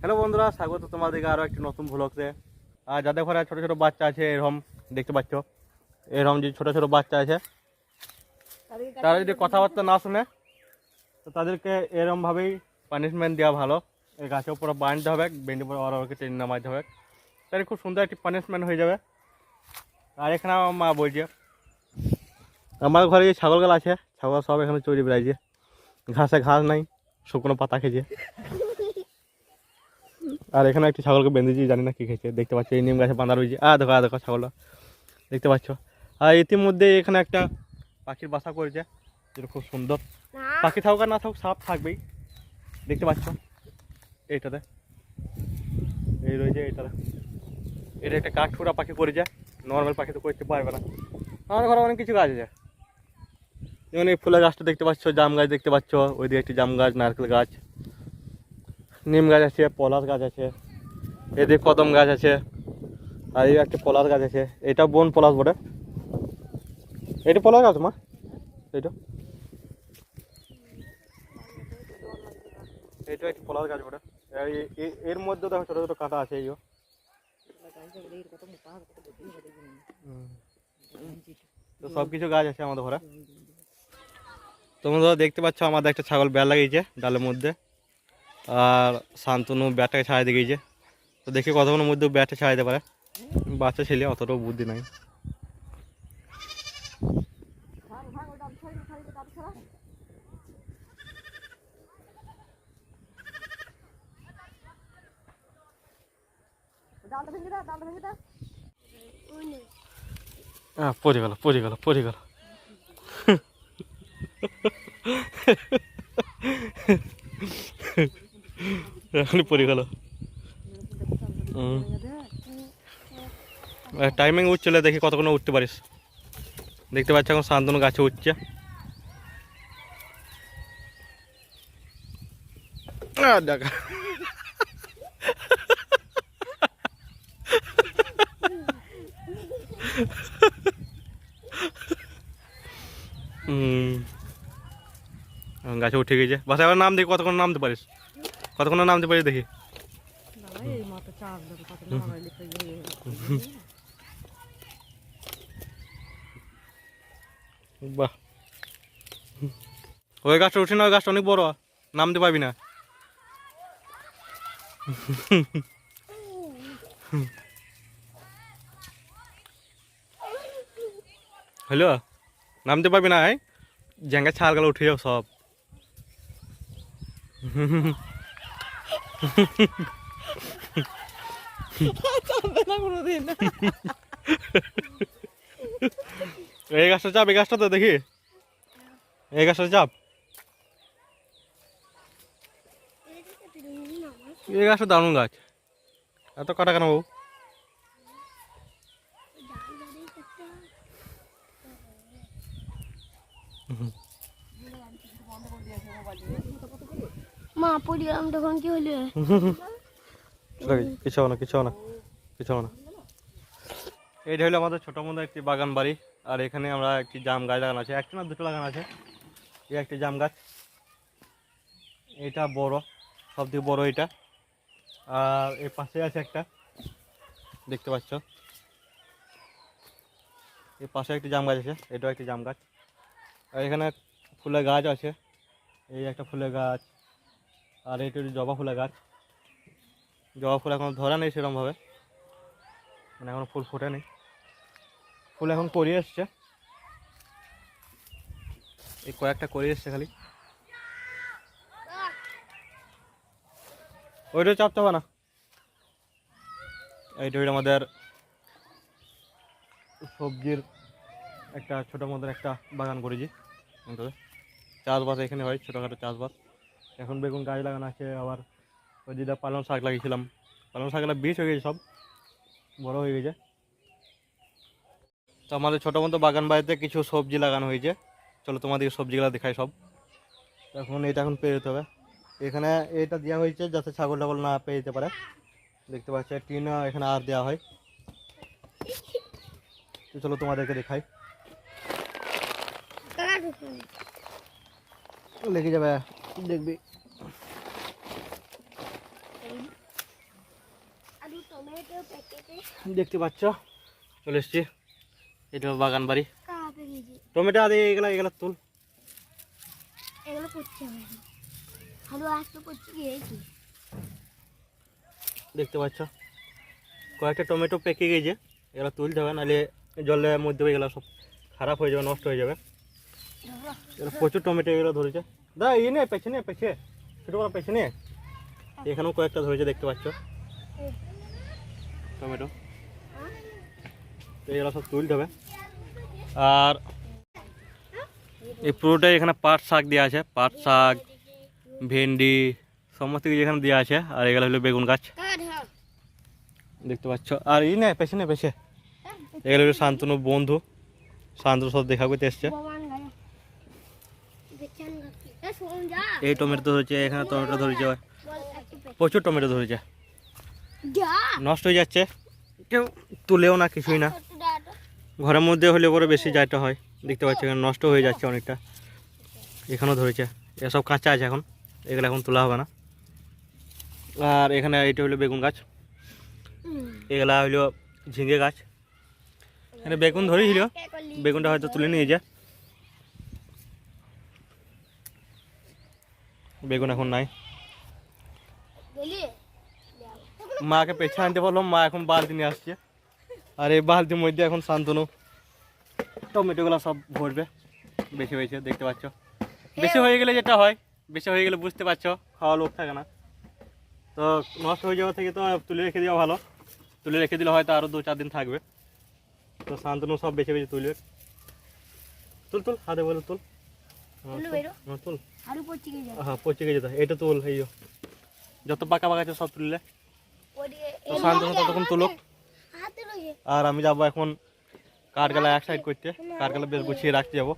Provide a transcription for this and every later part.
Hello বন্ধুরা, স্বাগত তোমাদেরকে আরও একটি নতুন ভ্লগে। আর যাদের ঘরে ছোটো ছোটো বাচ্চা আছে, এরকম দেখতে পাচ্ছ, এরকম যে ছোটো ছোটো বাচ্চা আছে, তারা যদি কথাবার্তা না শুনে তো তাদেরকে এরকমভাবেই পানিশমেন্ট দেওয়া ভালো। এই গাছের উপরে বাঁধতে হবে, বেঁধে পরে ওরকে টেনে নামাতে হবে, তাহলে খুব সুন্দর একটি পানিশমেন্ট হয়ে যাবে। আর এখানে আমার মা বলছে, আমার ঘরে যে ছাগলগুলো আছে, ছাগল সব এখানে চড়ে বেড়াইছে, ঘাসে ঘাস নাই, শুকনো পাতা খেয়েছে। আর এখানে একটি ছাগলকে বেঁধেছি, জানি না কি খেয়েছে। দেখতে পাচ্ছ এই নিম গাছে বাঁধা রয়েছে। দেখো ছাগলটা দেখতে পাচ্ছ। আর ইতিমধ্যে এখানে একটা পাখির বাসা করেছে, যেটা খুব সুন্দর। পাখি থাকুক আর না থাকুক, সাপ থাকবেই। দেখতে পাচ্ছ এইটাতে এই রয়েছে, এইটাতে এটা একটা কাঠঠোরা পাখি করেছে, নর্মাল পাখি তো করতে পারবে না। আমার ঘরে অনেক কিছু গাছ আছে, যেমন এই ফুলের গাছটা দেখতে পাচ্ছ, জাম গাছ দেখতে পাচ্ছ, ওইদিকে একটি জাম গাছ, নারকেল গাছ, নিম গাছ আছে, পলাশ গাছ আছে, এদিকে কদম গাছ আছে, আর এই একটা পলাশ গাছ আছে। এটা বন পলাশ বটে, এটা পলাশ গাছ মা, এইটা এইটা একটি পলাশ গাছ বটে। এর মধ্যে দেখো ছোটো ছোটো কাঁটা আছে। এইও তো সব কিছু গাছ আছে আমাদের ঘরে। তোমরা দেখতে পাচ্ছ আমাদের একটা ছাগল বেড় লাগিয়েছে ডালের মধ্যে, আর শান্তনু ব্যাটটাকে ছাড়াই দিয়ে গিয়েছে। তো দেখি কতক্ষণের মধ্যে ব্যাটটা ছাড়াইতে পারে। বাচ্চা ছেলে, অতটাও বুদ্ধি নাই। পড়ে গেল পড়ে গেল পড়ে গেল। এখনই পড়ে গেল। টাইমিং উঠছিল, দেখি কতক্ষণ উঠতে পারিস। দেখতে পাচ্ছি এখন শান্তনু গাছে উঠছে। দেখা গাছে উঠে গেছে। বাসা আবার নাম দেখি কতক্ষণ নামতে পারিস, কতক্ষণ নামতে পারিস দেখি। বাহ, ওই গাছটা উঠে না, ওই গাছটা অনেক বড়, নামতে পারবি না। হ্যালো, নামতে পারবি না, জ্যাঙ্গা ছালগুলো উঠে যাও সব। এই গাছটা চাপ, এই গাছটা তো দেখি, এই গাছটা চাপ। এই গাছটা দারুণ গাছ, এত কাটা কেন বাবু? মা পড়ে গেলাম তখন কি হলো? কিছু না কিছু না কিছু না। এইটা হলো আমাদের ছোটো মতো একটি বাগান বাড়ি। আর এখানে আমরা একটি জাম গাছ লাগানো আছে, একটা না দুটো লাগানো আছে। এই একটি জাম গাছ, এটা বড়, সব থেকে বড় এটা। আর এর পাশে আছে একটা, দেখতে পাচ্ছ, এর পাশে একটি জাম গাছ আছে, এটাও একটি জাম গাছ। আর এখানে ফুলের গাছ আছে, এই একটা ফুলের গাছ, আর এইটা জবা ফুলের গাছ। জবা ফুল এখন ধরা নেই সেরকমভাবে, মানে এখনো ফুল ফোটে নেই, ফুল এখন করিয়ে এসছে, এই কয়েকটা করিয়ে এসছে খালি। ওইটা চাপতে হবে না। এইটা হইল আমাদের সবজির একটা ছোটো মতন একটা বাগান করেছি। চাষবাস এখানে হয়, ছোটোখাটো চাষবাস। এখন বেগুন গাছ লাগানো আছে, আবার ওই যেটা পালং শাক লাগিয়েছিলাম, পালং শাকগুলো বীজ হয়ে গেছে, সব বড় হয়ে গেছে। তো আমাদের ছোটো মতো বাগান বাড়িতে কিছু সবজি লাগানো হয়েছে। চলো তোমাদেরকে সবজিগুলো দেখাই সব। এখন এটা এখন পেয়ে যেতে হবে। এখানে এটা দেওয়া হয়েছে যাতে ছাগল টাগল না পেয়ে যেতে পারে। দেখতে পাচ্ছি টিন এখানে আর দেওয়া হয়। তো চলো তোমাদেরকে দেখাই। লেগে যাবে, দেখবি। টমেটো প্যাকেটে দেখতে পাচ্ছ চলে এসছি, এটা বাগান বাড়ি। কাপে গেছি টমেটো আদি এগুলা এগুলা তুল। এগুলো করতে হবে ভালো আসতে করতে গিয়েছি। দেখতে পাচ্ছ কয়েকটা টমেটো পেকে গেছে, এগুলো তুলতে হবে, নাহলে জলের মধ্যে এগুলো সব খারাপ হয়ে যাবে, নষ্ট হয়ে যাবে। এগুলো প্রচুর টমেটো এগুলো ধরেছে। দা এই নে পেছনে পেছে ছোটো বড় পেছনে, এখানেও কয়েকটা ধরেছে দেখতে পাচ্ছ টমেটো। তো এগুলো সব তুলতে হবে। আর এই পুরোটাই এখানে পাট শাক দেওয়া আছে, পাট শাক, ভেন্ডি সমস্ত কিছু এখানে দেওয়া আছে। আর এগুলো হলো বেগুন গাছ দেখতে পাচ্ছ। আর এই না পেছনে পেছে এগুলো হলো শান্তনু বন্ধু, শান্তনু সব দেখা করতে এসছে। এই টমেটো ধরেছে, এখানে টমেটো ধরেছে, প্রচুর টমেটো ধরেছে, নষ্ট হয়ে যাচ্ছে, কেউ তুলেও না কিছুই না। ঘরের মধ্যে হলে পরে বেশি যাইতে হয়, দেখতে পাচ্ছি এখানে নষ্ট হয়ে যাচ্ছে অনেকটা। এখানেও ধরেছে, এসব কাঁচা আছে এখন, এগুলো এখন তোলা হবে না। আর এখানে এইটা হলো বেগুন গাছ, এগুলা হইলো ঝিঙে গাছ। এখানে বেগুন ধরেছিল, বেগুনটা হয়তো তুলে নিয়ে যায়, বেগুন এখন নাই। মাকে পেছনে আনতে বললাম, মা এখন বালতি নিয়ে আসছে। আর এই বালতির মধ্যে এখন শান্তনু টমেটোগুলো সব ভরবে বেশি হয়েছে দেখতে পাচ্ছ। বেশি হয়ে গেলে যেটা হয়, বেশি হয়ে গেলে বুঝতে পারছো খাওয়া লোক থাকে না, তো নষ্ট হয়ে যাওয়া থেকে তো তুলে রেখে দেওয়া ভালো। তুলে রেখে দিলে হয়তো আরও 2-4 দিন থাকবে। তো শান্তনু সব বেছে বেছে তুলবে। তুল তুল হাতে বলে তুল, তুল। হ্যাঁ পচে গেছে তো, এটা তুল। এই যত পাকা পাকা আছে সব তুললে, তো শান্তনু ততক্ষণ তুলুক। আর আমি যাবো এখন কাঠগালা এক সাইড করতে, কাঠগালা বেশ গুছিয়ে রাখতে যাবো।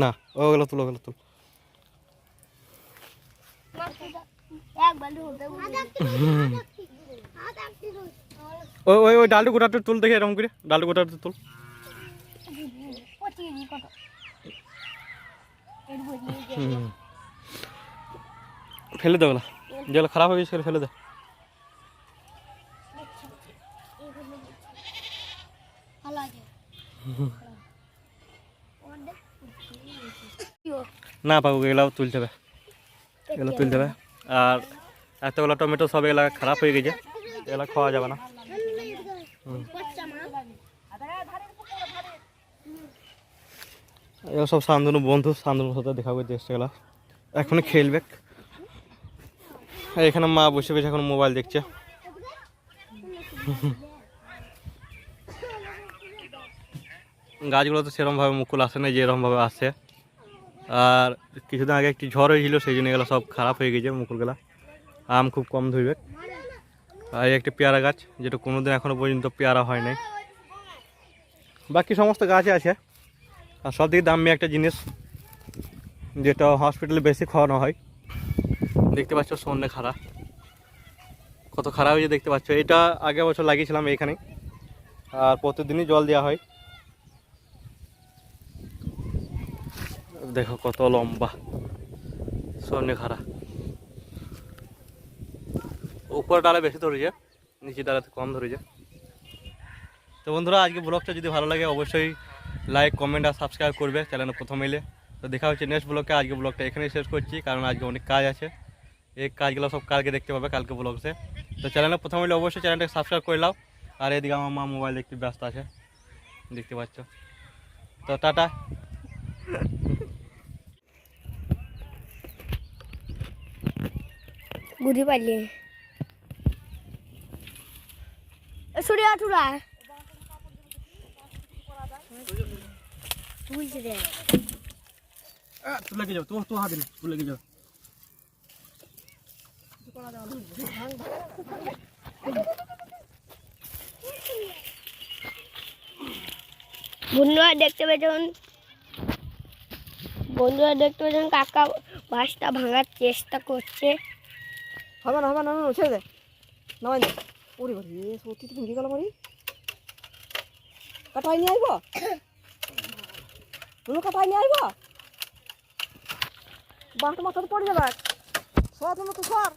না ওগুলো তুল, ওগুলো তুল। ওই ওই ওই ডালটু গোটাটা তুল, দেখে এরকম করে ডালটু গোটাটা তুল। ফেলে দে ওগুলো, যেগুলো খারাপ হয়ে গেছে সেগুলো ফেলে দে। না পাবো, এগুলো তুলতে হবে, এগুলো তুলতে হবে। আর এতগুলো টমেটো সব এগুলো খারাপ হয়ে গেছে, এগুলো খাওয়া যাবে না। এগুলো সব শান্তনু বন্ধু, শান্তনুর সাথে দেখা করতে এসছে। গেলা এখন খেলবে। আর এখানে মা বসে বসে এখন মোবাইল দেখছে। গাছগুলো তো সেরকমভাবে মুকুল আসে না যেরকমভাবে আসে। আর কিছুদিন আগে একটি ঝড় হয়েছিল, সেই জন্য এগুলো সব খারাপ হয়ে গেছে মুকুলগুলা, আম খুব কম ধরবে। আর একটি পেয়ারা গাছ, যেটা কোনোদিন এখনো পর্যন্ত পেয়ারা হয় নাই। বাকি সমস্ত গাছে আছে। আর সব থেকে দামি একটা জিনিস, যেটা হসপিটালে বেশি খাওয়ানো হয়, দেখতে পাচ্ছ সন্ধ্যে খাড়া, কত খারাপ হয়েছে দেখতে পাচ্ছ। এটা আগের বছর লাগিয়েছিলাম এইখানে, আর প্রতিদিনই জল দেওয়া হয়। দেখো কত লম্বা সন্ধ্যে খাড়া, উপর ডালে বেশি ধরেছে, নিচে ডালে কম ধরেছে। তো বন্ধুরা আজকে ব্লগটা যদি ভালো লাগে অবশ্যই লাইক, কমেন্ট আর সাবস্ক্রাইব করবে চ্যানেলে প্রথম এলে। তো দেখা হচ্ছে নেক্সট ব্লগে। আজকে ব্লগটা এখানেই শেষ করছি, কারণ আজকে অনেক কাজ আছে, এই কাজগুলো সব কালকে দেখতে পাবে, কালকে ব্লগসে। তো চ্যানেলে প্রথম এলে অবশ্যই চ্যানেলটাকে সাবস্ক্রাইব করে নাও। আর এদিকে আমার মা মোবাইল দেখতে ব্যস্ত আছে, দেখতে পাচ্ছ। তো টাটা। বুঝতে পারলি সরিয়া টুরা তুলছে রে, তুই লেগে যাও, তো হাত দিলে তুই লেগে যাও। বন্ধুরা দেখতে পেয়েছেন কাকা বাঁশটা ভাঙার চেষ্টা করছে। হবে না, হবে না, ছেড়ে দে, নামাই দে। ওরে বাড়ি সত্যি তো ভেঙে গেল বাড়ি, কাটাই নিয়ে আইব, কাটাই নিয়ে আইব, বাঁশটা মাথাতে পড়ে যাবে। সর নুনু তুই সর